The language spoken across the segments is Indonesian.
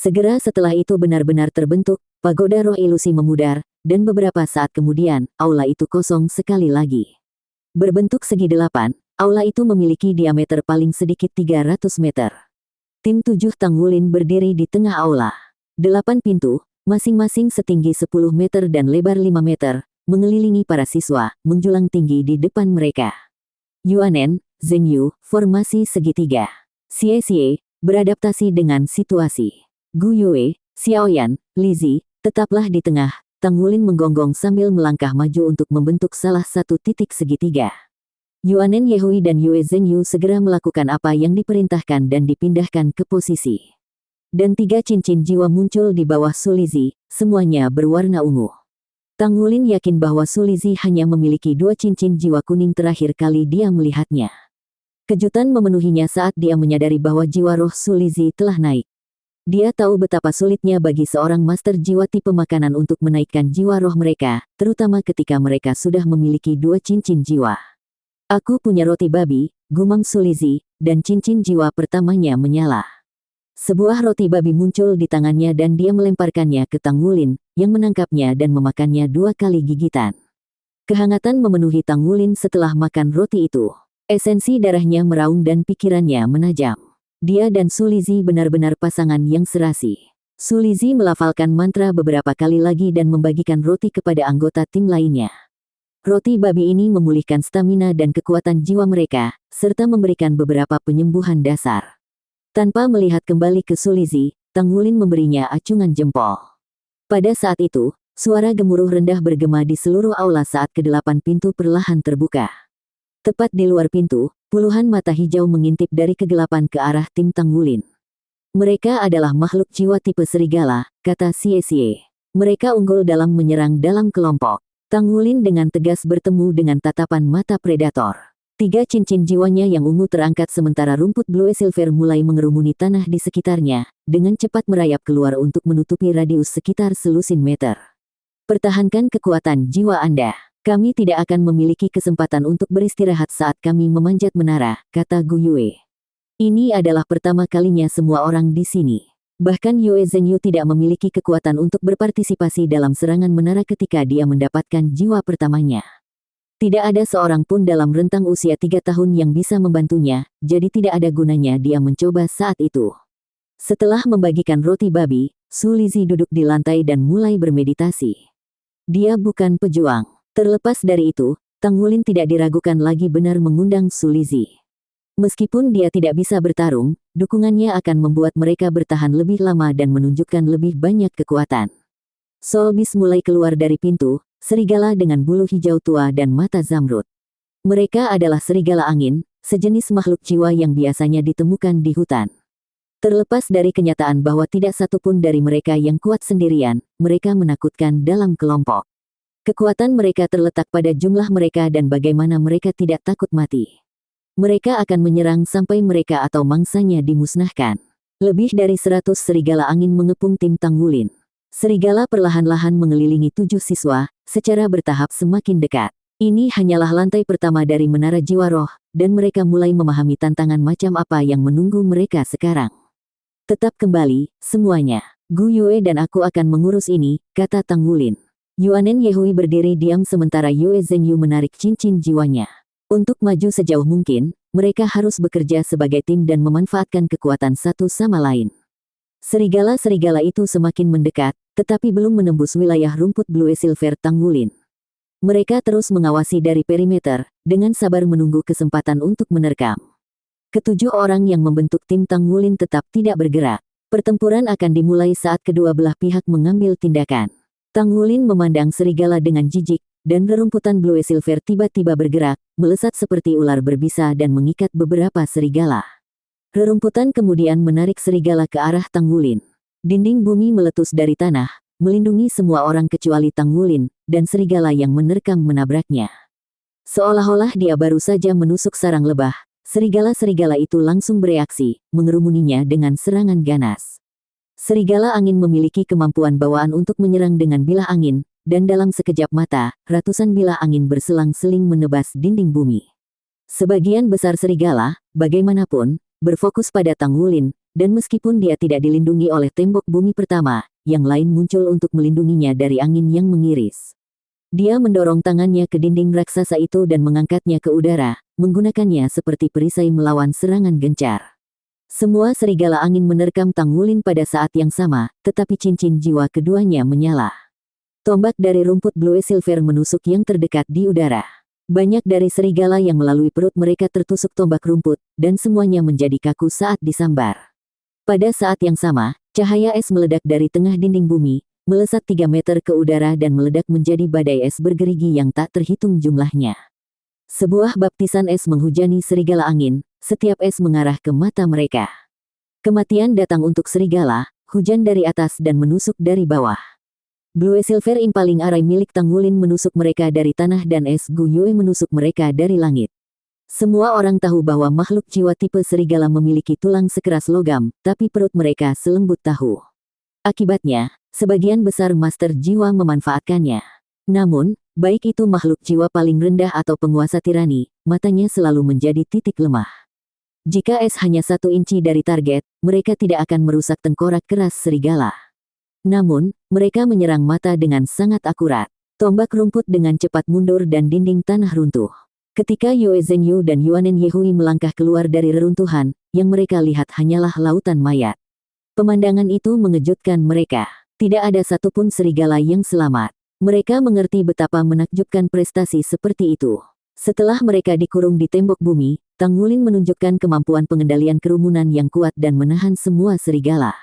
Segera setelah itu benar-benar terbentuk, pagoda roh ilusi memudar, dan beberapa saat kemudian, aula itu kosong sekali lagi. Berbentuk segi 8, aula itu memiliki diameter paling sedikit 300 meter. Tim 7 Tanggulin berdiri di tengah aula. 8 pintu, masing-masing setinggi 10 meter dan lebar 5 meter, mengelilingi para siswa, menjulang tinggi di depan mereka. Yuanen, Zhengyu, formasi segitiga. Xie, beradaptasi dengan situasi. Gu Yue, Xiaoyan, Lizzie, tetaplah di tengah. Tanggulin menggonggong sambil melangkah maju untuk membentuk salah satu titik segitiga. Yuanen Yehui dan Yue Zhengyu segera melakukan apa yang diperintahkan dan dipindahkan ke posisi. Dan 3 cincin jiwa muncul di bawah Su Lizzie, semuanya berwarna ungu. Tanggulin yakin bahwa Su Lizzie hanya memiliki 2 cincin jiwa kuning terakhir kali dia melihatnya. Kejutan memenuhinya saat dia menyadari bahwa jiwa roh Su Lizzie telah naik. Dia tahu betapa sulitnya bagi seorang master jiwa tipe makanan untuk menaikkan jiwa roh mereka, terutama ketika mereka sudah memiliki 2 cincin jiwa. Aku punya roti babi, gumam Su Lizzie, dan cincin jiwa pertamanya menyala. Sebuah roti babi muncul di tangannya dan dia melemparkannya ke Tanggulin, yang menangkapnya dan memakannya 2 kali gigitan. Kehangatan memenuhi Tanggulin setelah makan roti itu. Esensi darahnya meraung dan pikirannya menajam. Dia dan Su Lizzie benar-benar pasangan yang serasi. Su Lizzie melafalkan mantra beberapa kali lagi dan membagikan roti kepada anggota tim lainnya. Roti babi ini memulihkan stamina dan kekuatan jiwa mereka, serta memberikan beberapa penyembuhan dasar. Tanpa melihat kembali ke Su Lizzie, Tanggulin memberinya acungan jempol. Pada saat itu, suara gemuruh rendah bergema di seluruh aula saat ke-8 pintu perlahan terbuka. Tepat di luar pintu, puluhan mata hijau mengintip dari kegelapan ke arah tim Tanggulin. Mereka adalah makhluk jiwa tipe serigala, kata Xie. Mereka unggul dalam menyerang dalam kelompok. Tanggulin dengan tegas bertemu dengan tatapan mata predator. 3 cincin jiwanya yang ungu terangkat sementara rumput Blue Silver mulai mengerumuni tanah di sekitarnya, dengan cepat merayap keluar untuk menutupi radius sekitar selusin meter. Pertahankan kekuatan jiwa Anda. Kami tidak akan memiliki kesempatan untuk beristirahat saat kami memanjat menara, kata Gu Yue. Ini adalah pertama kalinya semua orang di sini. Bahkan Yue Zhengyu tidak memiliki kekuatan untuk berpartisipasi dalam serangan menara ketika dia mendapatkan jiwa pertamanya. Tidak ada seorang pun dalam rentang usia 3 tahun yang bisa membantunya, jadi tidak ada gunanya dia mencoba saat itu. Setelah membagikan roti babi, Su Lizzie duduk di lantai dan mulai bermeditasi. Dia bukan pejuang. Terlepas dari itu, Tanggulin tidak diragukan lagi benar mengundang Su Lizzie. Meskipun dia tidak bisa bertarung, dukungannya akan membuat mereka bertahan lebih lama dan menunjukkan lebih banyak kekuatan. Solbis mulai keluar dari pintu, serigala dengan bulu hijau tua dan mata zamrud. Mereka adalah serigala angin, sejenis makhluk jiwa yang biasanya ditemukan di hutan. Terlepas dari kenyataan bahwa tidak satupun dari mereka yang kuat sendirian, mereka menakutkan dalam kelompok. Kekuatan mereka terletak pada jumlah mereka dan bagaimana mereka tidak takut mati. Mereka akan menyerang sampai mereka atau mangsanya dimusnahkan. Lebih dari 100 serigala angin mengepung tim Tanggulin. Serigala perlahan-lahan mengelilingi 7 siswa, secara bertahap semakin dekat. Ini hanyalah lantai pertama dari Menara Jiwa Roh, dan mereka mulai memahami tantangan macam apa yang menunggu mereka sekarang. Tetap kembali, semuanya. Gu Yue dan aku akan mengurus ini, kata Tanggulin. Yuanen Yehui berdiri diam sementara Yue Zhengyu menarik cincin jiwanya. Untuk maju sejauh mungkin, mereka harus bekerja sebagai tim dan memanfaatkan kekuatan satu sama lain. Serigala-serigala itu semakin mendekat, tetapi belum menembus wilayah rumput Blue Silver Tanggulin. Mereka terus mengawasi dari perimeter, dengan sabar menunggu kesempatan untuk menerkam. Ketujuh orang yang membentuk tim Tanggulin tetap tidak bergerak. Pertempuran akan dimulai saat kedua belah pihak mengambil tindakan. Tanggulin memandang serigala dengan jijik, dan rerumputan Blue Silver tiba-tiba bergerak, melesat seperti ular berbisa dan mengikat beberapa serigala. Rerumputan kemudian menarik serigala ke arah Tanggulin. Dinding bumi meletus dari tanah, melindungi semua orang kecuali Tanggulin, dan serigala yang menerkam menabraknya. Seolah-olah dia baru saja menusuk sarang lebah, serigala-serigala itu langsung bereaksi, mengerumuninya dengan serangan ganas. Serigala angin memiliki kemampuan bawaan untuk menyerang dengan bilah angin, dan dalam sekejap mata, ratusan bilah angin berselang-seling menebas dinding bumi. Sebagian besar serigala, bagaimanapun, berfokus pada Tanggulin, dan meskipun dia tidak dilindungi oleh tembok bumi pertama, yang lain muncul untuk melindunginya dari angin yang mengiris. Dia mendorong tangannya ke dinding raksasa itu dan mengangkatnya ke udara, menggunakannya seperti perisai melawan serangan gencar. Semua serigala angin menerkam Tang Wulin pada saat yang sama, tetapi cincin jiwa keduanya menyala. Tombak dari rumput Blue Silver menusuk yang terdekat di udara. Banyak dari serigala yang melalui perut mereka tertusuk tombak rumput, dan semuanya menjadi kaku saat disambar. Pada saat yang sama, cahaya es meledak dari tengah dinding bumi, melesat 3 meter ke udara dan meledak menjadi badai es bergerigi yang tak terhitung jumlahnya. Sebuah baptisan es menghujani serigala angin, setiap es mengarah ke mata mereka. Kematian datang untuk serigala, hujan dari atas dan menusuk dari bawah. Blue Silver Impaling Arai milik Tang Wulin menusuk mereka dari tanah dan es Gu Yue menusuk mereka dari langit. Semua orang tahu bahwa makhluk jiwa tipe serigala memiliki tulang sekeras logam, tapi perut mereka selembut tahu. Akibatnya, sebagian besar master jiwa memanfaatkannya. Namun, baik itu makhluk jiwa paling rendah atau penguasa tirani, matanya selalu menjadi titik lemah. Jika es hanya 1 inci dari target, mereka tidak akan merusak tengkorak keras serigala. Namun, mereka menyerang mata dengan sangat akurat. Tombak rumput dengan cepat mundur dan dinding tanah runtuh. Ketika Yue Zhengyu dan Yuanen Yehui melangkah keluar dari reruntuhan, yang mereka lihat hanyalah lautan mayat. Pemandangan itu mengejutkan mereka. Tidak ada satupun serigala yang selamat. Mereka mengerti betapa menakjubkan prestasi seperti itu. Setelah mereka dikurung di tembok bumi, Tang Wulin menunjukkan kemampuan pengendalian kerumunan yang kuat dan menahan semua serigala.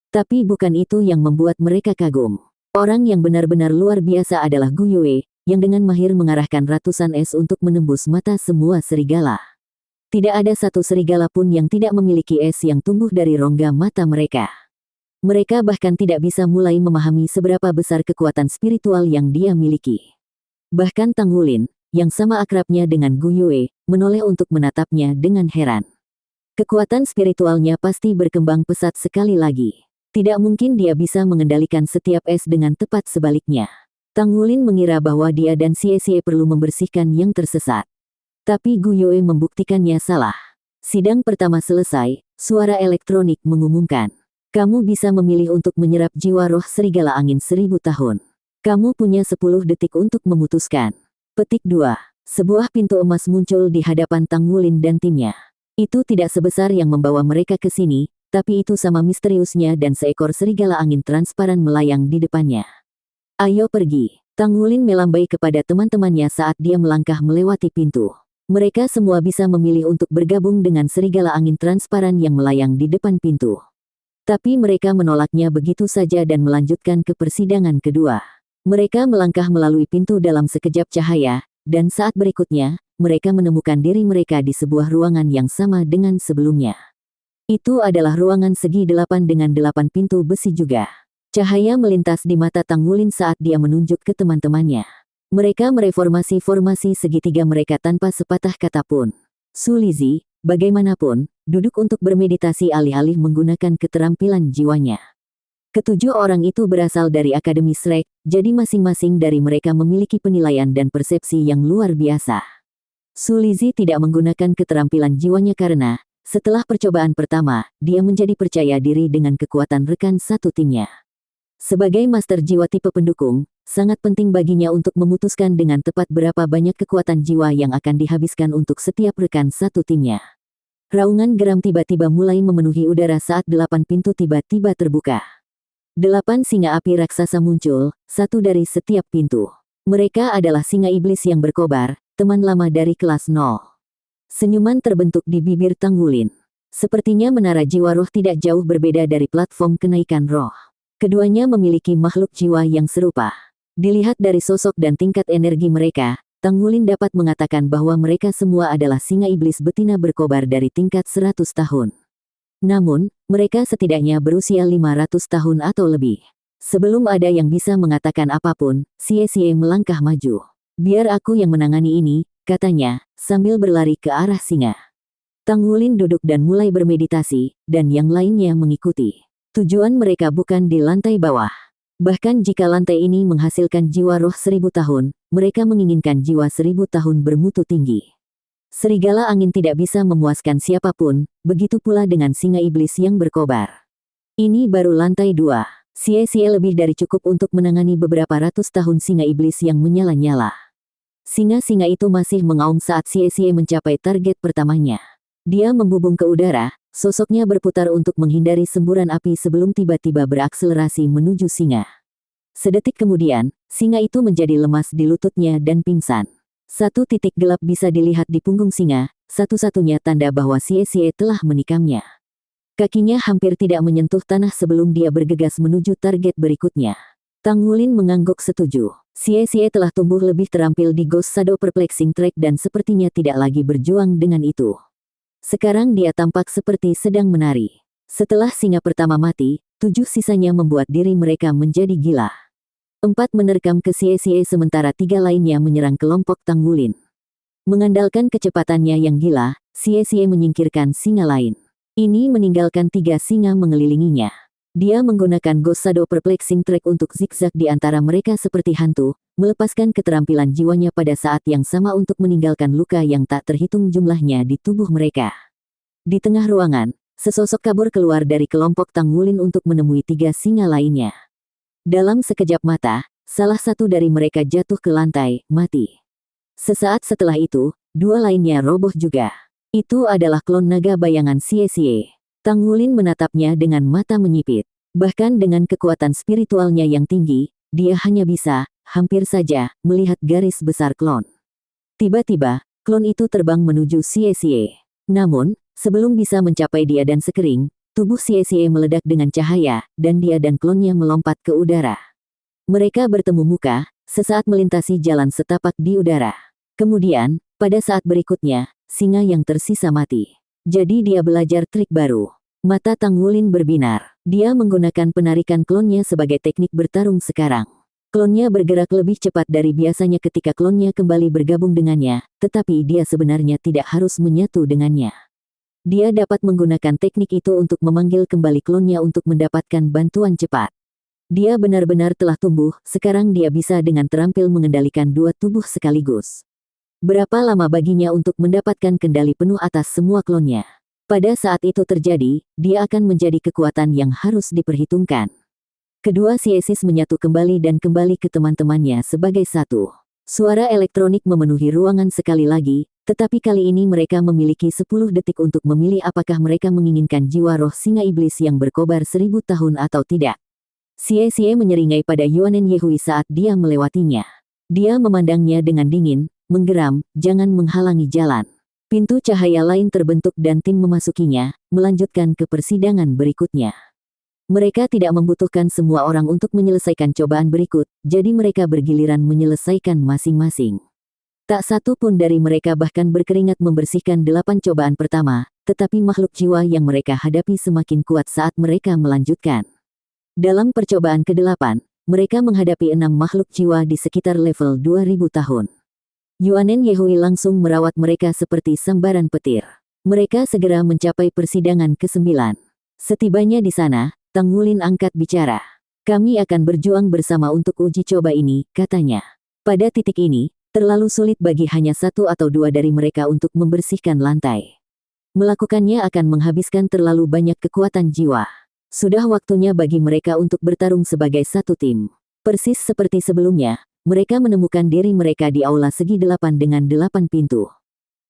Tapi bukan itu yang membuat mereka kagum. Orang yang benar-benar luar biasa adalah Gu Yue, yang dengan mahir mengarahkan ratusan es untuk menembus mata semua serigala. Tidak ada satu serigala pun yang tidak memiliki es yang tumbuh dari rongga mata mereka. Mereka bahkan tidak bisa mulai memahami seberapa besar kekuatan spiritual yang dia miliki. Bahkan Tang Wulin, yang sama akrabnya dengan Gu Yue, menoleh untuk menatapnya dengan heran. Kekuatan spiritualnya pasti berkembang pesat sekali lagi. Tidak mungkin dia bisa mengendalikan setiap es dengan tepat sebaliknya. Tang Wulin mengira bahwa dia dan Xie perlu membersihkan yang tersesat. Tapi Gu Yue membuktikannya salah. Sidang pertama selesai, suara elektronik mengumumkan. Kamu bisa memilih untuk menyerap jiwa roh serigala angin 1000 tahun. Kamu punya 10 detik untuk memutuskan. Petik 2. Sebuah pintu emas muncul di hadapan Tang Wulin dan timnya. Itu tidak sebesar yang membawa mereka ke sini, tapi itu sama misteriusnya dan seekor serigala angin transparan melayang di depannya. Ayo pergi. Tang Wulin melambai kepada teman-temannya saat dia melangkah melewati pintu. Mereka semua bisa memilih untuk bergabung dengan serigala angin transparan yang melayang di depan pintu. Tapi mereka menolaknya begitu saja dan melanjutkan ke persidangan kedua. Mereka melangkah melalui pintu dalam sekejap cahaya, dan saat berikutnya, mereka menemukan diri mereka di sebuah ruangan yang sama dengan sebelumnya. Itu adalah ruangan segi 8 dengan 8 pintu besi juga. Cahaya melintas di mata Tang Wulin saat dia menunjuk ke teman-temannya. Mereka mereformasi formasi segitiga mereka tanpa sepatah kata pun. Su Lizhi, bagaimanapun, duduk untuk bermeditasi alih-alih menggunakan keterampilan jiwanya. Ketujuh orang itu berasal dari Akademi Shrek, jadi masing-masing dari mereka memiliki penilaian dan persepsi yang luar biasa. Su Lizhi tidak menggunakan keterampilan jiwanya karena, setelah percobaan pertama, dia menjadi percaya diri dengan kekuatan rekan satu timnya. Sebagai master jiwa tipe pendukung, sangat penting baginya untuk memutuskan dengan tepat berapa banyak kekuatan jiwa yang akan dihabiskan untuk setiap rekan satu timnya. Raungan geram tiba-tiba mulai memenuhi udara saat 8 pintu tiba-tiba terbuka. 8 singa api raksasa muncul, satu dari setiap pintu. Mereka adalah singa iblis yang berkobar, teman lama dari kelas 0. Senyuman terbentuk di bibir Tang Wulin. Sepertinya menara jiwa roh tidak jauh berbeda dari platform kenaikan roh. Keduanya memiliki makhluk jiwa yang serupa. Dilihat dari sosok dan tingkat energi mereka, Tang Wulin dapat mengatakan bahwa mereka semua adalah singa iblis betina berkobar dari tingkat 100 tahun. Namun, mereka setidaknya berusia 500 tahun atau lebih. Sebelum ada yang bisa mengatakan apapun, Xie melangkah maju. Biar aku yang menangani ini, katanya, sambil berlari ke arah singa. Tang Wulin duduk dan mulai bermeditasi, dan yang lainnya mengikuti. Tujuan mereka bukan di lantai bawah. Bahkan jika lantai ini menghasilkan jiwa roh 1000 tahun, mereka menginginkan jiwa 1000 tahun bermutu tinggi. Serigala angin tidak bisa memuaskan siapapun, begitu pula dengan singa iblis yang berkobar. Ini baru lantai 2. Xie lebih dari cukup untuk menangani beberapa ratus tahun singa iblis yang menyala-nyala. Singa-singa itu masih mengaum saat Xie mencapai target pertamanya. Dia membubung ke udara, sosoknya berputar untuk menghindari semburan api sebelum tiba-tiba berakselerasi menuju singa. Sedetik kemudian, singa itu menjadi lemas di lututnya dan pingsan. Satu titik gelap bisa dilihat di punggung singa, satu-satunya tanda bahwa Xie telah menikamnya. Kakinya hampir tidak menyentuh tanah sebelum dia bergegas menuju target berikutnya. Tang Wulin mengangguk setuju. Xie telah tumbuh lebih terampil di Ghost Shadow Perplexing Track dan sepertinya tidak lagi berjuang dengan itu. Sekarang dia tampak seperti sedang menari. Setelah singa pertama mati, 7 sisanya membuat diri mereka menjadi gila. 4 menerkam ke Xie sementara 3 lainnya menyerang kelompok Tang Wulin. Mengandalkan kecepatannya yang gila, Xie menyingkirkan singa lain. Ini meninggalkan 3 singa mengelilinginya. Dia menggunakan Ghost Shadow Perplexing Track untuk zigzag di antara mereka seperti hantu, melepaskan keterampilan jiwanya pada saat yang sama untuk meninggalkan luka yang tak terhitung jumlahnya di tubuh mereka. Di tengah ruangan, sesosok kabur keluar dari kelompok Tang Wulin untuk menemui 3 singa lainnya. Dalam sekejap mata, salah satu dari mereka jatuh ke lantai, mati. Sesaat setelah itu, 2 lainnya roboh juga. Itu adalah klon naga bayangan Xie. Tang Wulin menatapnya dengan mata menyipit. Bahkan dengan kekuatan spiritualnya yang tinggi, dia hanya bisa, hampir saja, melihat garis besar klon. Tiba-tiba, klon itu terbang menuju Xie. Namun, sebelum bisa mencapai dia dan sekering, tubuh Xie meledak dengan cahaya, dan dia dan klonnya melompat ke udara. Mereka bertemu muka, sesaat melintasi jalan setapak di udara. Kemudian, pada saat berikutnya, singa yang tersisa mati. Jadi dia belajar trik baru. Mata Tang Wulin berbinar. Dia menggunakan penarikan klonnya sebagai teknik bertarung sekarang. Klonnya bergerak lebih cepat dari biasanya ketika klonnya kembali bergabung dengannya, tetapi dia sebenarnya tidak harus menyatu dengannya. Dia dapat menggunakan teknik itu untuk memanggil kembali klonnya untuk mendapatkan bantuan cepat. Dia benar-benar telah tumbuh, sekarang dia bisa dengan terampil mengendalikan 2 tubuh sekaligus. Berapa lama baginya untuk mendapatkan kendali penuh atas semua klonnya? Pada saat itu terjadi, dia akan menjadi kekuatan yang harus diperhitungkan. Kedua Xie menyatu kembali dan kembali ke teman-temannya sebagai satu. Suara elektronik memenuhi ruangan sekali lagi, tetapi kali ini mereka memiliki 10 detik untuk memilih apakah mereka menginginkan jiwa roh singa iblis yang berkobar 1000 tahun atau tidak. Xie menyeringai pada Yuanen Yehui saat dia melewatinya. Dia memandangnya dengan dingin, menggeram, jangan menghalangi jalan. Pintu cahaya lain terbentuk dan tim memasukinya, melanjutkan ke persidangan berikutnya. Mereka tidak membutuhkan semua orang untuk menyelesaikan cobaan berikut, jadi mereka bergiliran menyelesaikan masing-masing. Tak satu pun dari mereka bahkan berkeringat membersihkan 8 cobaan pertama, tetapi makhluk jiwa yang mereka hadapi semakin kuat saat mereka melanjutkan. Dalam percobaan ke-8, mereka menghadapi 6 makhluk jiwa di sekitar level 2000 tahun. Yuanen Yehui langsung merawat mereka seperti sambaran petir. Mereka segera mencapai persidangan ke-9. Setibanya di sana, Tang Wulin angkat bicara. Kami akan berjuang bersama untuk uji coba ini, katanya. Pada titik ini, terlalu sulit bagi hanya 1 atau 2 dari mereka untuk membersihkan lantai. Melakukannya akan menghabiskan terlalu banyak kekuatan jiwa. Sudah waktunya bagi mereka untuk bertarung sebagai satu tim. Persis seperti sebelumnya, mereka menemukan diri mereka di aula segi 8 dengan 8 pintu.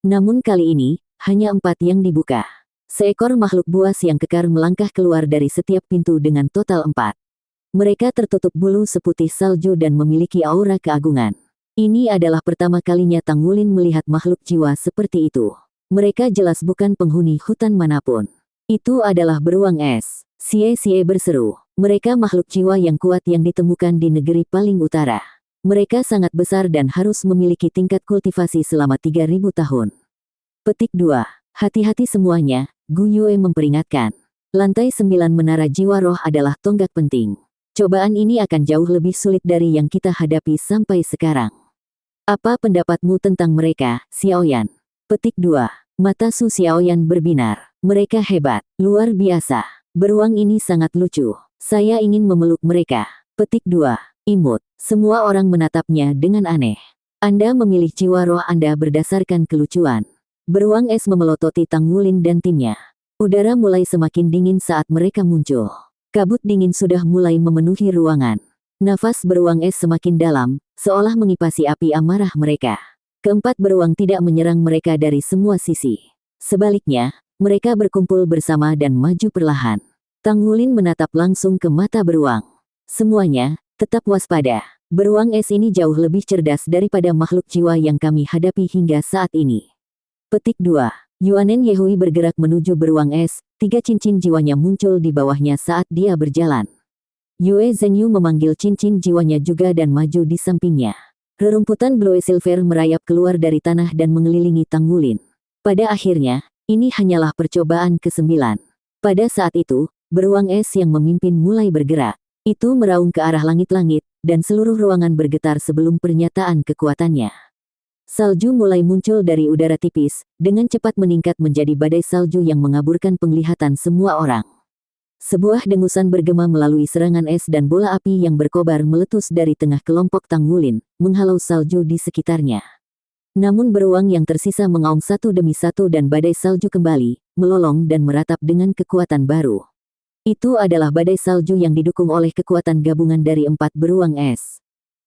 Namun kali ini, hanya 4 yang dibuka. Seekor makhluk buas yang kekar melangkah keluar dari setiap pintu dengan total 4. Mereka tertutup bulu seputih salju dan memiliki aura keagungan. Ini adalah pertama kalinya Tang Wulin melihat makhluk jiwa seperti itu. Mereka jelas bukan penghuni hutan manapun. Itu adalah beruang es. Xie berseru. Mereka makhluk jiwa yang kuat yang ditemukan di negeri paling utara. Mereka sangat besar dan harus memiliki tingkat kultivasi selama 3000 tahun. Petik 2. Hati-hati semuanya, Gu Yue memperingatkan. Lantai 9 menara jiwa roh adalah tonggak penting. Cobaan ini akan jauh lebih sulit dari yang kita hadapi sampai sekarang. Apa pendapatmu tentang mereka, Xiaoyan? Petik 2. Mata Su Xiaoyan berbinar. Mereka hebat, luar biasa. Beruang ini sangat lucu. Saya ingin memeluk mereka. Petik 2. Imut. Semua orang menatapnya dengan aneh. Anda memilih jiwa roh Anda berdasarkan kelucuan. Beruang es memelototi Tang Wulin dan timnya. Udara mulai semakin dingin saat mereka muncul. Kabut dingin sudah mulai memenuhi ruangan. Nafas beruang es semakin dalam, seolah mengipasi api amarah mereka. Keempat beruang tidak menyerang mereka dari semua sisi. Sebaliknya, mereka berkumpul bersama dan maju perlahan. Tang Wulin menatap langsung ke mata beruang. Semuanya, tetap waspada. Beruang es ini jauh lebih cerdas daripada makhluk jiwa yang kami hadapi hingga saat ini. Petik 2. Yuanen Yehui bergerak menuju beruang es, 3 cincin jiwanya muncul di bawahnya saat dia berjalan. Yue Zhengyu memanggil cincin jiwanya juga dan maju di sampingnya. Rerumputan Blue Silver merayap keluar dari tanah dan mengelilingi Tang Wulin. Pada akhirnya, ini hanyalah percobaan ke-9. Pada saat itu, beruang es yang memimpin mulai bergerak. Itu meraung ke arah langit-langit, dan seluruh ruangan bergetar sebelum pernyataan kekuatannya. Salju mulai muncul dari udara tipis, dengan cepat meningkat menjadi badai salju yang mengaburkan penglihatan semua orang. Sebuah dengusan bergema melalui serangan es dan bola api yang berkobar meletus dari tengah kelompok Tang Wulin, menghalau salju di sekitarnya. Namun beruang yang tersisa mengaum satu demi satu dan badai salju kembali, melolong dan meratap dengan kekuatan baru. Itu adalah badai salju yang didukung oleh kekuatan gabungan dari 4 beruang es.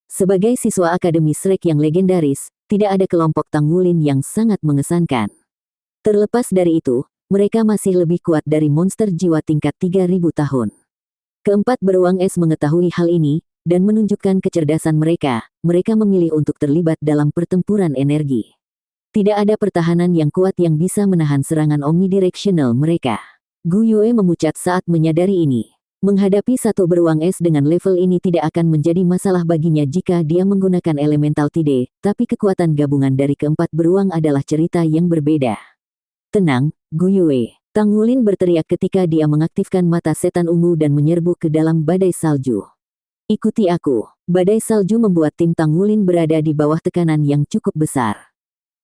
Sebagai siswa Akademi Shrek yang legendaris, tidak ada kelompok Tang Wulin yang sangat mengesankan. Terlepas dari itu, mereka masih lebih kuat dari monster jiwa tingkat 3000 tahun. Keempat beruang es mengetahui hal ini, dan menunjukkan kecerdasan mereka memilih untuk terlibat dalam pertempuran energi. Tidak ada pertahanan yang kuat yang bisa menahan serangan omnidirectional mereka. Gu Yue memucat saat menyadari ini. Menghadapi satu beruang es dengan level ini tidak akan menjadi masalah baginya jika dia menggunakan elemental tide, tapi kekuatan gabungan dari keempat beruang adalah cerita yang berbeda. Tenang, Gu Yue. Tang Wulin berteriak ketika dia mengaktifkan mata setan ungu dan menyerbu ke dalam badai salju. Ikuti aku. Badai salju membuat tim Tang Wulin berada di bawah tekanan yang cukup besar.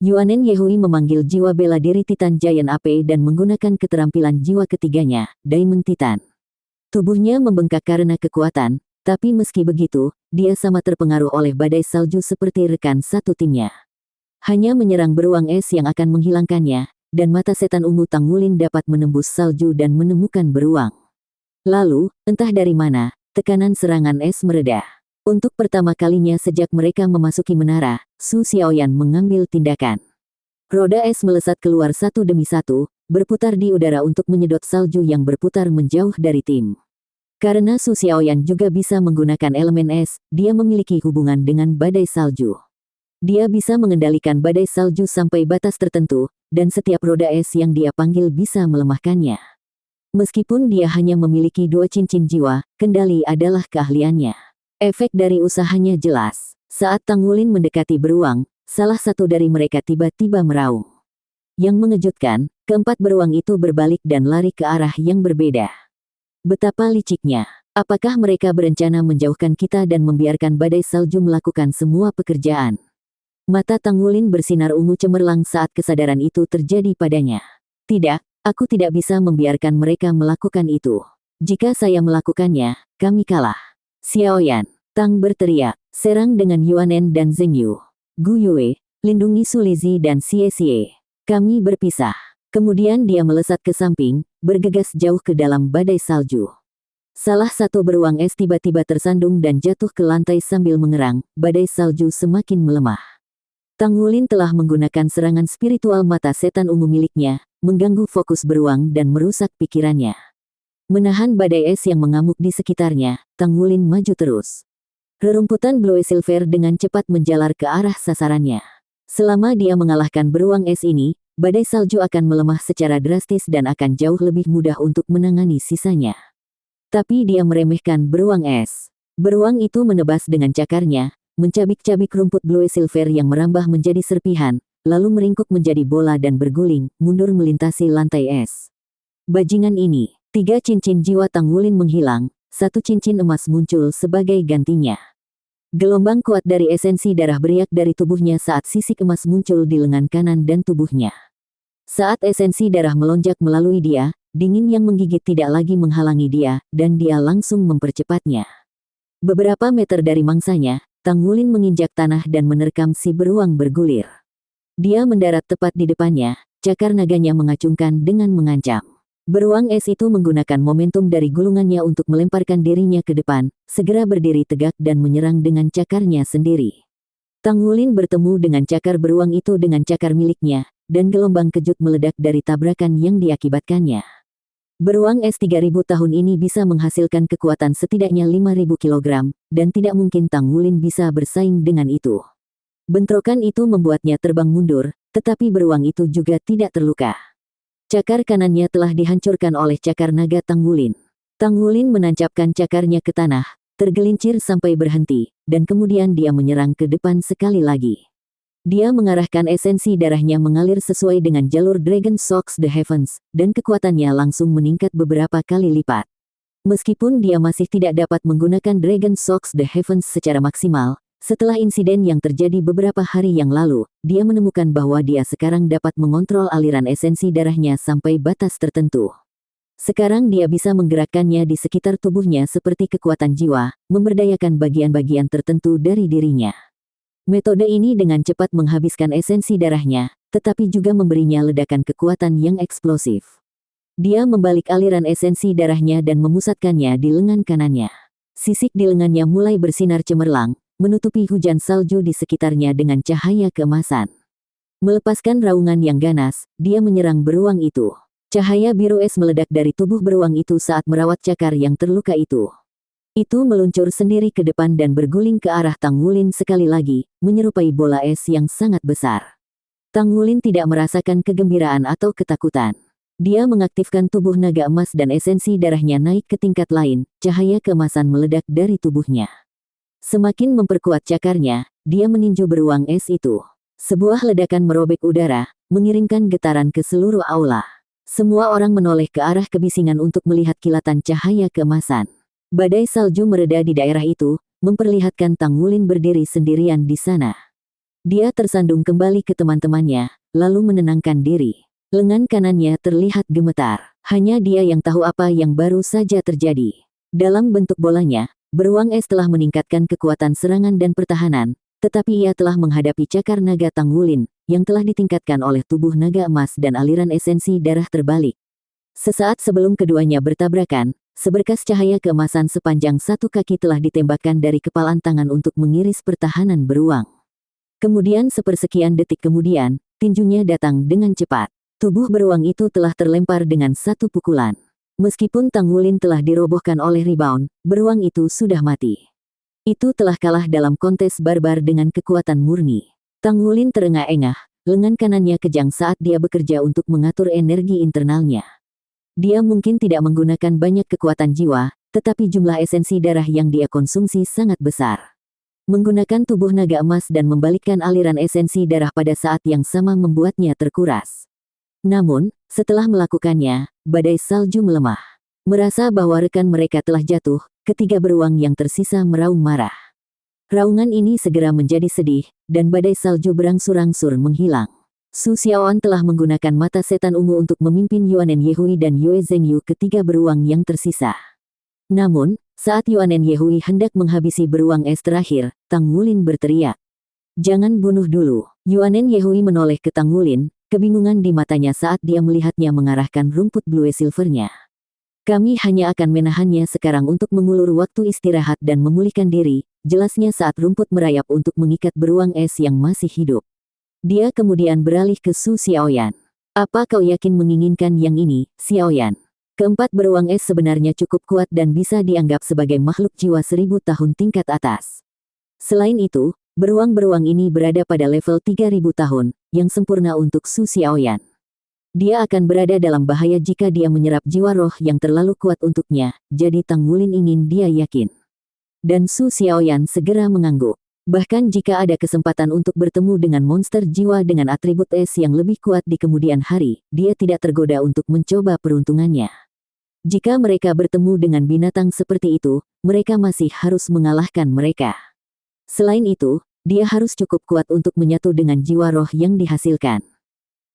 Yuanen Yehui memanggil jiwa bela diri Titan Giant AP dan menggunakan keterampilan jiwa ketiganya, Diamond Titan. Tubuhnya membengkak karena kekuatan, tapi meski begitu, dia sama terpengaruh oleh badai salju seperti rekan satu timnya. Hanya menyerang beruang es yang akan menghilangkannya, dan mata setan ungu Tang Wulin dapat menembus salju dan menemukan beruang. Lalu, entah dari mana, tekanan serangan es mereda. Untuk pertama kalinya sejak mereka memasuki menara, Su Xiaoyan mengambil tindakan. Roda es melesat keluar satu demi satu, berputar di udara untuk menyedot salju yang berputar menjauh dari tim. Karena Su Xiaoyan juga bisa menggunakan elemen es, dia memiliki hubungan dengan badai salju. Dia bisa mengendalikan badai salju sampai batas tertentu, dan setiap roda es yang dia panggil bisa melemahkannya. Meskipun dia hanya memiliki 2 cincin jiwa, kendali adalah keahliannya. Efek dari usahanya jelas. Saat Tang Wulin mendekati beruang, salah satu dari mereka tiba-tiba meraung. Yang mengejutkan, keempat beruang itu berbalik dan lari ke arah yang berbeda. Betapa liciknya. Apakah mereka berencana menjauhkan kita dan membiarkan badai salju melakukan semua pekerjaan? Mata Tang Wulin bersinar ungu cemerlang saat kesadaran itu terjadi padanya. Tidak, aku tidak bisa membiarkan mereka melakukan itu. Jika saya melakukannya, kami kalah. Xiaoyan, Tang berteriak, serang dengan Yuanen dan Zhengyu. Gu Yue, lindungi Su Lizi dan Xie Xie. Kami berpisah. Kemudian dia melesat ke samping, bergegas jauh ke dalam badai salju. Salah satu beruang es tiba-tiba tersandung dan jatuh ke lantai sambil mengerang, badai salju semakin melemah. Tang Wulin telah menggunakan serangan spiritual mata setan ungu miliknya, mengganggu fokus beruang dan merusak pikirannya. Menahan badai es yang mengamuk di sekitarnya, Tang Wulin maju terus. Rerumputan Blue Silver dengan cepat menjalar ke arah sasarannya. Selama dia mengalahkan beruang es ini, badai salju akan melemah secara drastis dan akan jauh lebih mudah untuk menangani sisanya. Tapi dia meremehkan beruang es. Beruang itu menebas dengan cakarnya, mencabik-cabik rumput Blue Silver yang merambah menjadi serpihan, lalu meringkuk menjadi bola dan berguling, mundur melintasi lantai es. Bajingan ini. 3 cincin jiwa Tang Wulin menghilang, 1 cincin emas muncul sebagai gantinya. Gelombang kuat dari esensi darah beriak dari tubuhnya saat sisik emas muncul di lengan kanan dan tubuhnya. Saat esensi darah melonjak melalui dia, dingin yang menggigit tidak lagi menghalangi dia, dan dia langsung mempercepatnya. Beberapa meter dari mangsanya, Tang Wulin menginjak tanah dan menerkam si beruang bergulir. Dia mendarat tepat di depannya, cakar naganya mengacungkan dengan mengancam. Beruang es itu menggunakan momentum dari gulungannya untuk melemparkan dirinya ke depan, segera berdiri tegak dan menyerang dengan cakarnya sendiri. Tang Wulin bertemu dengan cakar beruang itu dengan cakar miliknya, dan gelombang kejut meledak dari tabrakan yang diakibatkannya. Beruang es 3000 tahun ini bisa menghasilkan kekuatan setidaknya 5000 kg, dan tidak mungkin Tang Wulin bisa bersaing dengan itu. Bentrokan itu membuatnya terbang mundur, tetapi beruang itu juga tidak terluka. Cakar kanannya telah dihancurkan oleh cakar naga Tang Wulin. Tang Wulin menancapkan cakarnya ke tanah, tergelincir sampai berhenti, dan kemudian dia menyerang ke depan sekali lagi. Dia mengarahkan esensi darahnya mengalir sesuai dengan jalur Dragon Shocks the Heavens, dan kekuatannya langsung meningkat beberapa kali lipat. Meskipun dia masih tidak dapat menggunakan Dragon Shocks the Heavens secara maksimal, setelah insiden yang terjadi beberapa hari yang lalu, dia menemukan bahwa dia sekarang dapat mengontrol aliran esensi darahnya sampai batas tertentu. Sekarang dia bisa menggerakkannya di sekitar tubuhnya seperti kekuatan jiwa, memberdayakan bagian-bagian tertentu dari dirinya. Metode ini dengan cepat menghabiskan esensi darahnya, tetapi juga memberinya ledakan kekuatan yang eksplosif. Dia membalik aliran esensi darahnya dan memusatkannya di lengan kanannya. Sisik di lengannya mulai bersinar cemerlang, menutupi hujan salju di sekitarnya dengan cahaya keemasan. Melepaskan raungan yang ganas, dia menyerang beruang itu. Cahaya biru es meledak dari tubuh beruang itu saat merawat cakar yang terluka itu. Itu meluncur sendiri ke depan dan berguling ke arah Tang Wulin sekali lagi, menyerupai bola es yang sangat besar. Tang Wulin tidak merasakan kegembiraan atau ketakutan. Dia mengaktifkan tubuh naga emas dan esensi darahnya naik ke tingkat lain, cahaya keemasan meledak dari tubuhnya. Semakin memperkuat cakarnya, dia meninju beruang es itu. Sebuah ledakan merobek udara, mengirimkan getaran ke seluruh aula. Semua orang menoleh ke arah kebisingan untuk melihat kilatan cahaya keemasan. Badai salju mereda di daerah itu, memperlihatkan Tang Wulin berdiri sendirian di sana. Dia tersandung kembali ke teman-temannya, lalu menenangkan diri. Lengan kanannya terlihat gemetar. Hanya dia yang tahu apa yang baru saja terjadi. Dalam bentuk bolanya, beruang es telah meningkatkan kekuatan serangan dan pertahanan, tetapi ia telah menghadapi cakar naga Tang Wulin, yang telah ditingkatkan oleh tubuh naga emas dan aliran esensi darah terbalik. Sesaat sebelum keduanya bertabrakan, seberkas cahaya keemasan sepanjang 1 kaki telah ditembakkan dari kepalan tangan untuk mengiris pertahanan beruang. Kemudian sepersekian detik kemudian, tinjunya datang dengan cepat. Tubuh beruang itu telah terlempar dengan satu pukulan. Meskipun Tang Wulin telah dirobohkan oleh rebound, beruang itu sudah mati. Itu telah kalah dalam kontes barbar dengan kekuatan murni. Tang Wulin terengah-engah, lengan kanannya kejang saat dia bekerja untuk mengatur energi internalnya. Dia mungkin tidak menggunakan banyak kekuatan jiwa, tetapi jumlah esensi darah yang dia konsumsi sangat besar. Menggunakan tubuh naga emas dan membalikkan aliran esensi darah pada saat yang sama membuatnya terkuras. Namun, setelah melakukannya, badai salju melemah. Merasa bahwa rekan mereka telah jatuh, ketiga beruang yang tersisa meraung marah. Raungan ini segera menjadi sedih, dan badai salju berangsur-angsur menghilang. Su Xiaoan telah menggunakan mata setan ungu untuk memimpin Yuanen Yehui dan Yue Zhengyu ketiga beruang yang tersisa. Namun, saat Yuanen Yehui hendak menghabisi beruang es terakhir, Tang Wulin berteriak, "Jangan bunuh dulu." Yuanen Yehui menoleh ke Tang Wulin, kebingungan di matanya saat dia melihatnya mengarahkan rumput blue silvernya. "Kami hanya akan menahannya sekarang untuk mengulur waktu istirahat dan memulihkan diri," jelasnya saat rumput merayap untuk mengikat beruang es yang masih hidup. Dia kemudian beralih ke Su Xiaoyan. "Apa kau yakin menginginkan yang ini, Xiaoyan?" Keempat beruang es sebenarnya cukup kuat dan bisa dianggap sebagai makhluk jiwa 1000 tahun tingkat atas. Selain itu, beruang-beruang ini berada pada level 3000 tahun, yang sempurna untuk Su Xiaoyan. Dia akan berada dalam bahaya jika dia menyerap jiwa roh yang terlalu kuat untuknya, jadi Tang Wulin ingin dia yakin. Dan Su Xiaoyan segera mengangguk. Bahkan jika ada kesempatan untuk bertemu dengan monster jiwa dengan atribut es yang lebih kuat di kemudian hari, dia tidak tergoda untuk mencoba peruntungannya. Jika mereka bertemu dengan binatang seperti itu, mereka masih harus mengalahkan mereka. Selain itu, dia harus cukup kuat untuk menyatu dengan jiwa roh yang dihasilkan.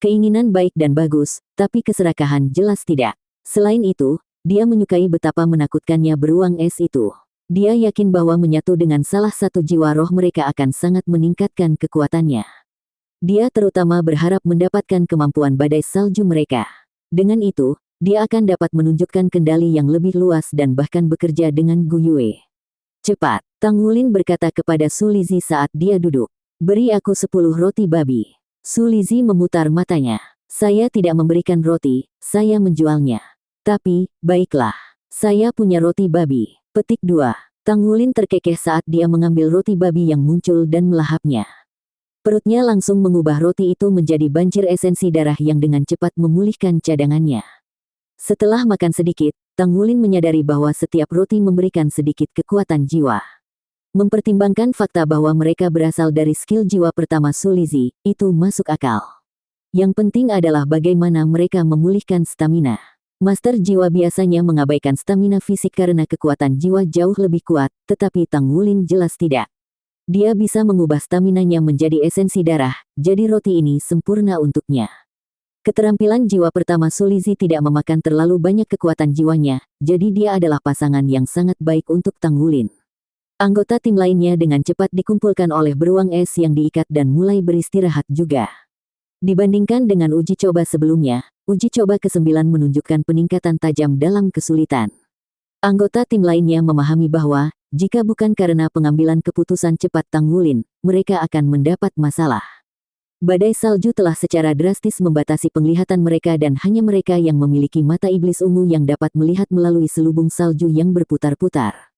Keinginan baik dan bagus, tapi keserakahan jelas tidak. Selain itu, dia menyukai betapa menakutkannya beruang es itu. Dia yakin bahwa menyatu dengan salah satu jiwa roh mereka akan sangat meningkatkan kekuatannya. Dia terutama berharap mendapatkan kemampuan badai salju mereka. Dengan itu, dia akan dapat menunjukkan kendali yang lebih luas dan bahkan bekerja dengan Gu Yue. Cepat, Tang Wulin berkata kepada Su Lizhi saat dia duduk. Beri aku 10 roti babi. Su Lizhi memutar matanya. Saya tidak memberikan roti, saya menjualnya. Tapi, baiklah. Saya punya roti babi. Petik 2. Tang Wulin terkekeh saat dia mengambil roti babi yang muncul dan melahapnya. Perutnya langsung mengubah roti itu menjadi banjir esensi darah yang dengan cepat memulihkan cadangannya. Setelah makan sedikit, Tang Wulin menyadari bahwa setiap roti memberikan sedikit kekuatan jiwa. Mempertimbangkan fakta bahwa mereka berasal dari skill jiwa pertama Su Lizhi, itu masuk akal. Yang penting adalah bagaimana mereka memulihkan stamina. Master jiwa biasanya mengabaikan stamina fisik karena kekuatan jiwa jauh lebih kuat, tetapi Tang Wulin jelas tidak. Dia bisa mengubah staminanya menjadi esensi darah, jadi roti ini sempurna untuknya. Keterampilan jiwa pertama Su Lizhi tidak memakan terlalu banyak kekuatan jiwanya, jadi dia adalah pasangan yang sangat baik untuk Tang Wulin. Anggota tim lainnya dengan cepat dikumpulkan oleh beruang es yang diikat dan mulai beristirahat juga. Dibandingkan dengan uji coba sebelumnya, uji coba ke-9 menunjukkan peningkatan tajam dalam kesulitan. Anggota tim lainnya memahami bahwa, jika bukan karena pengambilan keputusan cepat Tang Wulin, mereka akan mendapat masalah. Badai salju telah secara drastis membatasi penglihatan mereka dan hanya mereka yang memiliki mata iblis ungu yang dapat melihat melalui selubung salju yang berputar-putar.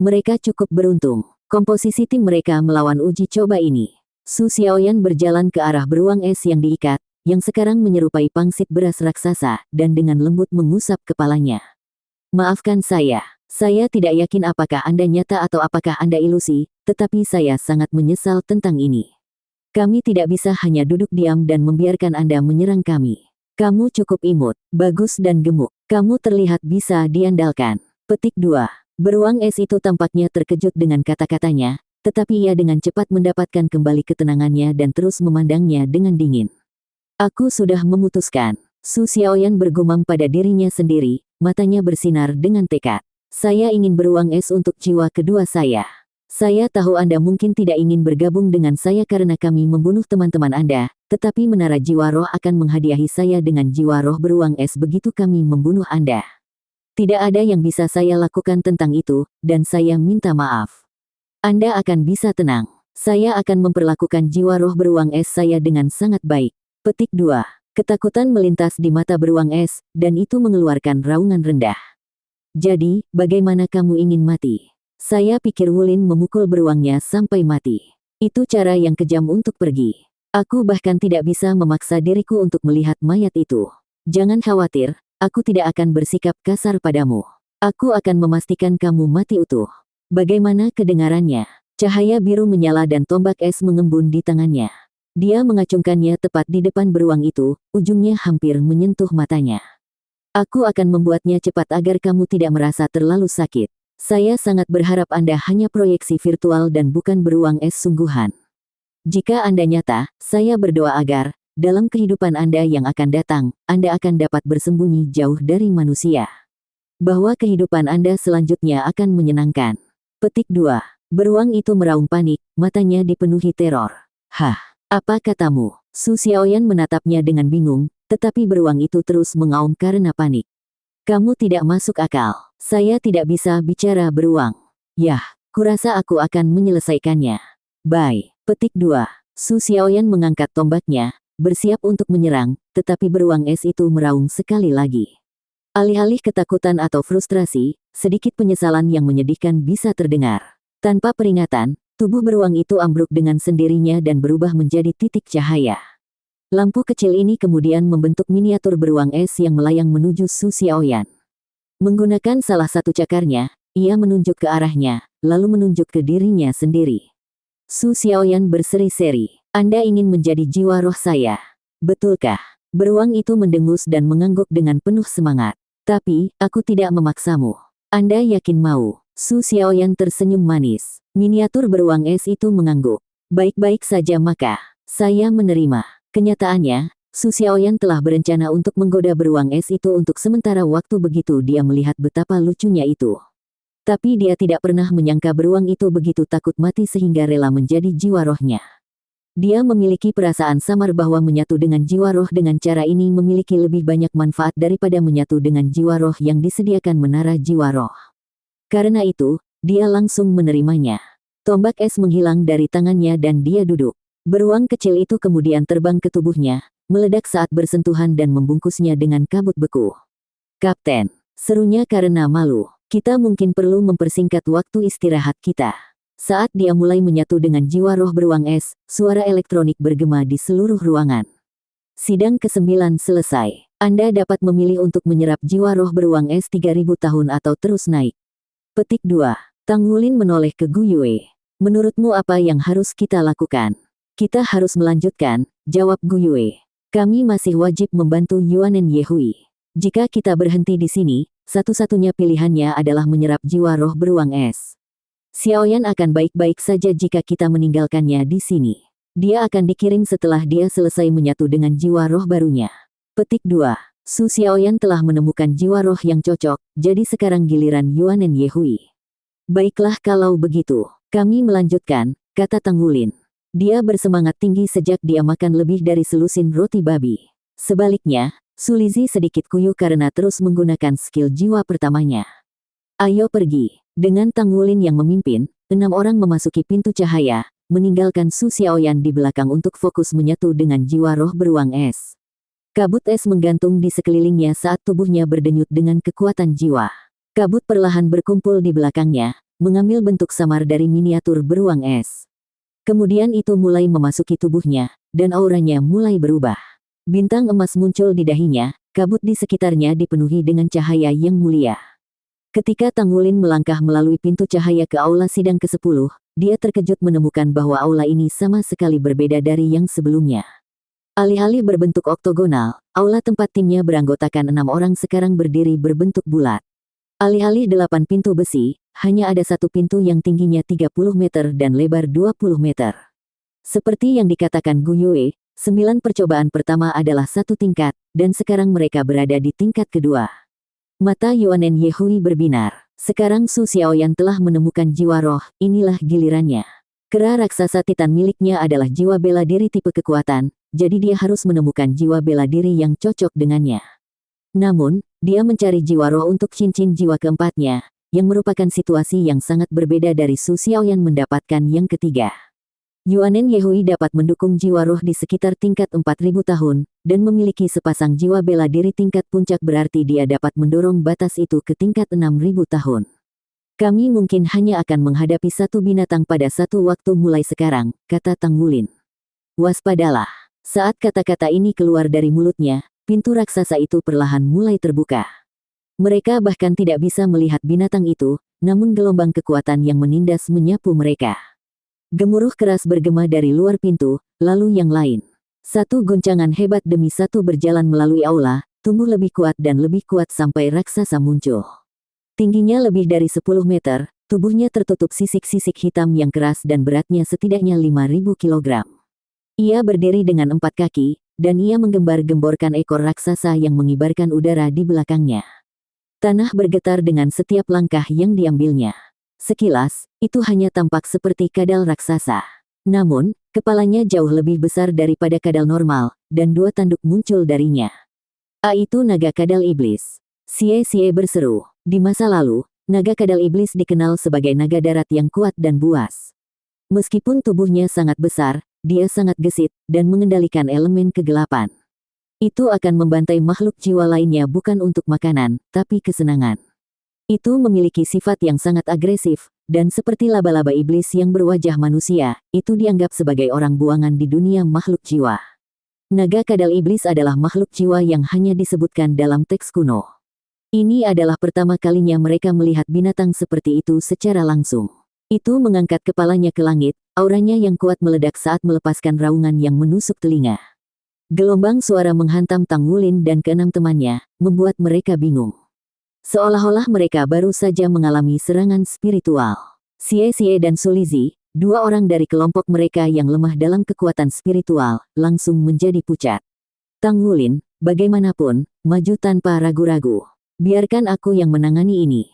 Mereka cukup beruntung. Komposisi tim mereka melawan uji coba ini. Su Xiaoyan berjalan ke arah beruang es yang diikat, yang sekarang menyerupai pangsit beras raksasa, dan dengan lembut mengusap kepalanya. Maafkan saya tidak yakin apakah Anda nyata atau apakah Anda ilusi, tetapi saya sangat menyesal tentang ini. Kami tidak bisa hanya duduk diam dan membiarkan Anda menyerang kami. Kamu cukup imut, bagus dan gemuk. Kamu terlihat bisa diandalkan. Petik 2. Beruang es itu tampaknya terkejut dengan kata-katanya, tetapi ia dengan cepat mendapatkan kembali ketenangannya dan terus memandangnya dengan dingin. Aku sudah memutuskan. Su Xiaoyan bergumam pada dirinya sendiri, matanya bersinar dengan tekad. Saya ingin beruang es untuk jiwa kedua saya. Saya tahu Anda mungkin tidak ingin bergabung dengan saya karena kami membunuh teman-teman Anda, tetapi menara jiwa roh akan menghadiahi saya dengan jiwa roh beruang es begitu kami membunuh Anda. Tidak ada yang bisa saya lakukan tentang itu, dan saya minta maaf. Anda akan bisa tenang. Saya akan memperlakukan jiwa roh beruang es saya dengan sangat baik. Petik 2. Ketakutan melintas di mata beruang es, dan itu mengeluarkan raungan rendah. Jadi, bagaimana kamu ingin mati? Saya pikir Wulin memukul beruangnya sampai mati. Itu cara yang kejam untuk pergi. Aku bahkan tidak bisa memaksa diriku untuk melihat mayat itu. Jangan khawatir, aku tidak akan bersikap kasar padamu. Aku akan memastikan kamu mati utuh. Bagaimana kedengarannya? Cahaya biru menyala dan tombak es mengembun di tangannya. Dia mengacungkannya tepat di depan beruang itu, ujungnya hampir menyentuh matanya. Aku akan membuatnya cepat agar kamu tidak merasa terlalu sakit. Saya sangat berharap Anda hanya proyeksi virtual dan bukan beruang es sungguhan. Jika Anda nyata, saya berdoa agar, dalam kehidupan Anda yang akan datang, Anda akan dapat bersembunyi jauh dari manusia. Bahwa kehidupan Anda selanjutnya akan menyenangkan. Petik 2. Beruang itu meraung panik, matanya dipenuhi teror. Hah, apa katamu? Su Xiaoyan menatapnya dengan bingung, tetapi beruang itu terus mengaum karena panik. Kamu tidak masuk akal. Saya tidak bisa bicara beruang. Yah, kurasa aku akan menyelesaikannya. Bye. Petik 2. Su Xiaoyan mengangkat tombaknya, bersiap untuk menyerang, tetapi beruang es itu meraung sekali lagi. Alih-alih ketakutan atau frustrasi, sedikit penyesalan yang menyedihkan bisa terdengar. Tanpa peringatan, tubuh beruang itu ambruk dengan sendirinya dan berubah menjadi titik cahaya. Lampu kecil ini kemudian membentuk miniatur beruang es yang melayang menuju Su Xiaoyan. Menggunakan salah satu cakarnya, ia menunjuk ke arahnya, lalu menunjuk ke dirinya sendiri. Su Xiaoyan berseri-seri. Anda ingin menjadi jiwa roh saya. Betulkah? Beruang itu mendengus dan mengangguk dengan penuh semangat. Tapi, aku tidak memaksamu. Anda yakin mau? Su Xiaoyan tersenyum manis. Miniatur beruang es itu mengangguk. Baik-baik saja maka, saya menerima. Kenyataannya, Su Xiaoyan telah berencana untuk menggoda beruang es itu untuk sementara waktu begitu dia melihat betapa lucunya itu. Tapi dia tidak pernah menyangka beruang itu begitu takut mati sehingga rela menjadi jiwa rohnya. Dia memiliki perasaan samar bahwa menyatu dengan jiwa roh dengan cara ini memiliki lebih banyak manfaat daripada menyatu dengan jiwa roh yang disediakan menara jiwa roh. Karena itu, dia langsung menerimanya. Tombak es menghilang dari tangannya dan dia duduk. Beruang kecil itu kemudian terbang ke tubuhnya, meledak saat bersentuhan dan membungkusnya dengan kabut beku. "Kapten," serunya karena malu, "kita mungkin perlu mempersingkat waktu istirahat kita." Saat dia mulai menyatu dengan jiwa roh beruang es, suara elektronik bergema di seluruh ruangan. "Sidang ke-9 selesai. Anda dapat memilih untuk menyerap jiwa roh beruang es 3000 tahun atau terus naik." Petik 2. Tang Wulin menoleh ke Gu Yue. "Menurutmu apa yang harus kita lakukan?" "Kita harus melanjutkan," jawab Gu Yue. "Kami masih wajib membantu Yuanen Yehui. Jika kita berhenti di sini, satu-satunya pilihannya adalah menyerap jiwa roh beruang es. Xiaoyan akan baik-baik saja jika kita meninggalkannya di sini. Dia akan dikirim setelah dia selesai menyatu dengan jiwa roh barunya." Petik 2. Su Xiaoyan telah menemukan jiwa roh yang cocok, jadi sekarang giliran Yuanen Yehui. "Baiklah kalau begitu, kami melanjutkan," kata Tang Wulin. Dia bersemangat tinggi sejak dia makan lebih dari selusin roti babi. Sebaliknya, Su Lizhi sedikit kuyuh karena terus menggunakan skill jiwa pertamanya. "Ayo pergi." Dengan Tang Wulin yang memimpin, 6 orang memasuki pintu cahaya, meninggalkan Su Xiaoyan di belakang untuk fokus menyatu dengan jiwa roh beruang es. Kabut es menggantung di sekelilingnya saat tubuhnya berdenyut dengan kekuatan jiwa. Kabut perlahan berkumpul di belakangnya, mengambil bentuk samar dari miniatur beruang es. Kemudian itu mulai memasuki tubuhnya, dan auranya mulai berubah. Bintang emas muncul di dahinya, kabut di sekitarnya dipenuhi dengan cahaya yang mulia. Ketika Tang Wulin melangkah melalui pintu cahaya ke aula sidang ke-10, dia terkejut menemukan bahwa aula ini sama sekali berbeda dari yang sebelumnya. Alih-alih berbentuk oktogonal, aula tempat timnya beranggotakan 6 orang sekarang berdiri berbentuk bulat. Alih-alih 8 pintu besi, hanya ada satu pintu yang tingginya 30 meter dan lebar 20 meter. Seperti yang dikatakan Gu Yue, 9 percobaan pertama adalah satu tingkat, dan sekarang mereka berada di tingkat kedua. Mata Yuanen Yehui berbinar. Sekarang Su Xiaoyan telah menemukan jiwa roh, inilah gilirannya. Kera raksasa titan miliknya adalah jiwa bela diri tipe kekuatan, jadi dia harus menemukan jiwa bela diri yang cocok dengannya. Namun, dia mencari jiwa roh untuk cincin jiwa keempatnya, yang merupakan situasi yang sangat berbeda dari Su Xiaoyan mendapatkan yang ketiga. Yuanen Yehui dapat mendukung jiwa roh di sekitar tingkat 4000 tahun, dan memiliki sepasang jiwa bela diri tingkat puncak berarti dia dapat mendorong batas itu ke tingkat 6000 tahun. "Kami mungkin hanya akan menghadapi satu binatang pada satu waktu mulai sekarang," kata Tang Wulin. "Waspadalah." Saat kata-kata ini keluar dari mulutnya, pintu raksasa itu perlahan mulai terbuka. Mereka bahkan tidak bisa melihat binatang itu, namun gelombang kekuatan yang menindas menyapu mereka. Gemuruh keras bergema dari luar pintu, lalu yang lain. Satu guncangan hebat demi satu berjalan melalui aula, tumbuh lebih kuat dan lebih kuat sampai raksasa muncul. Tingginya lebih dari 10 meter, tubuhnya tertutup sisik-sisik hitam yang keras dan beratnya setidaknya 5000 kilogram. Ia berdiri dengan 4 kaki, dan ia menggembar-gemborkan ekor raksasa yang mengibarkan udara di belakangnya. Tanah bergetar dengan setiap langkah yang diambilnya. Sekilas, itu hanya tampak seperti kadal raksasa. Namun, kepalanya jauh lebih besar daripada kadal normal, dan 2 tanduk muncul darinya. Itu naga kadal iblis. Xie berseru. Di masa lalu, naga kadal iblis dikenal sebagai naga darat yang kuat dan buas. Meskipun tubuhnya sangat besar, dia sangat gesit, dan mengendalikan elemen kegelapan. Itu akan membantai makhluk jiwa lainnya bukan untuk makanan, tapi kesenangan. Itu memiliki sifat yang sangat agresif, dan seperti laba-laba iblis yang berwajah manusia, itu dianggap sebagai orang buangan di dunia makhluk jiwa. Naga kadal iblis adalah makhluk jiwa yang hanya disebutkan dalam teks kuno. Ini adalah pertama kalinya mereka melihat binatang seperti itu secara langsung. Itu mengangkat kepalanya ke langit, auranya yang kuat meledak saat melepaskan raungan yang menusuk telinga. Gelombang suara menghantam Tang Wulin dan keenam temannya, membuat mereka bingung. Seolah-olah mereka baru saja mengalami serangan spiritual. Xie dan Su Lizhi, 2 orang dari kelompok mereka yang lemah dalam kekuatan spiritual, langsung menjadi pucat. Tang Wulin, bagaimanapun, maju tanpa ragu-ragu. Biarkan aku yang menangani ini.